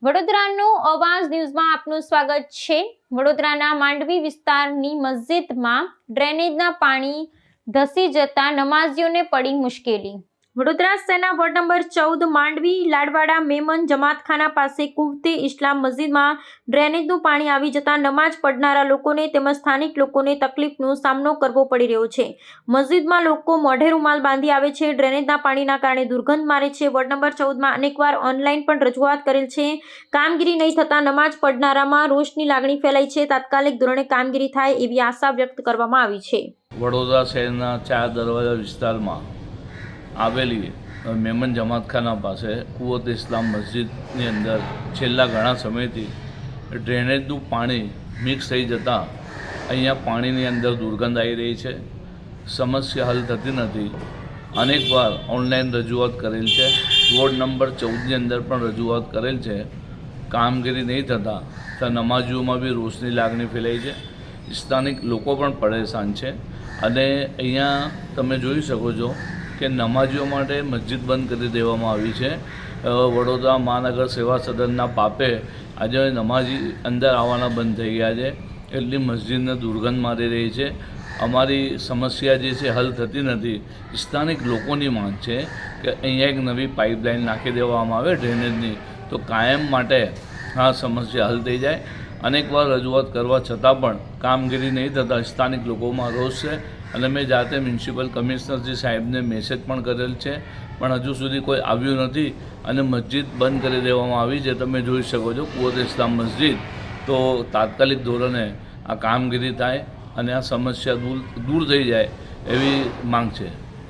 વડોદરાનો અવાજ ન્યૂઝમાં આપનું સ્વાગત છે। વડોદરાના માંડવી વિસ્તારની મસ્જિદમાં ડ્રેનેજના પાણી ધસી જતા નમાઝીઓને પડી મુશ્કેલી। વડોદરા શહેરના વોર્ડ નંબર 14 માંડવી લાડવાડા મેમન જમાતખાના પાસે કુવતે ઇસ્લામ મસ્જિદમાં ડ્રેનેજનું પાણી આવી જતા નમાઝ પઢનારા લોકોને તેમજ સ્થાનિક લોકોને તકલીફનો સામનો કરવો પડી રહ્યો છે। મસ્જિદમાં લોકો મોઢે રૂમાલ બાંધી આવે છે। ડ્રેનેજના પાણીના કારણે દુર્ગંધ મારે છે। વોર્ડ નંબર 14માં અનેકવાર ઓનલાઈન પણ રજૂઆત કરેલ છે। કામગીરી નહીં થતા નમાઝ પઢનારામાં રોષની લાગણી ફેલાઈ છે। તાત્કાલિક ધોરણે કામગીરી થાય એવી આશા વ્યક્ત કરવામાં આવી છે। વડોદરા શહેરના 4 દરવાજા વિસ્તારમાં આવેલી મેમન જમાતખાના પાસે કુવત ઇસ્લામ મસ્જિદની અંદર છેલ્લા ઘણા સમયથી ડ્રેનેજનું પાણી મિક્સ થઈ જતાં અહીંયા પાણીની અંદર દુર્ગંધ આવી રહી છે। સમસ્યા હલ થતી નથી। અનેકવાર ઓનલાઈન રજૂઆત કરેલ છે। વોર્ડ નંબર 14ની અંદર પણ રજૂઆત કરેલ છે। કામગીરી નહીં થતાં ત્યાં નમાઝીઓમાં બી રોષની લાગણી ફેલાઈ છે। સ્થાનિક લોકો પણ પરેશાન છે અને અહીંયા તમે જોઈ શકો છો કે નમાઝીઓ માટે મસ્જિદ બંધ કરી દેવામાં આવી છે। વડોદરા મહાનગર સેવા સદનના પાપે આજે નમાઝી અંદર આવવાના બંધ થઈ ગયા છે। એટલી મસ્જિદને દુર્ગંધ મારી રહી છે। અમારી સમસ્યા જે છે હલ થતી નથી। સ્થાનિક લોકોની માંગ છે કે અહીંયા એક નવી પાઇપલાઇન નાખી દેવામાં આવે ડ્રેનેજની, તો કાયમ માટે આ સમસ્યા હલ થઈ જાય। અનેકવાર રજૂઆત કરવા છતાં પણ કામગીરી નહીં થતાં સ્થાનિક લોકોમાં રોષ છે અને મેં જાતે મ્યુનિસિપલ કમિશનરજી સાહેબને મેસેજ પણ કરેલ છે, પણ હજુ સુધી કોઈ આવ્યું નથી અને મસ્જિદ બંધ કરી દેવામાં આવી છે। તમે જોઈ શકો છો કુવત ઇસ્લામ મસ્જિદ, તો તાત્કાલિક ધોરણે આ કામગીરી થાય અને આ સમસ્યા દૂર થઈ જાય એવી માંગ છે।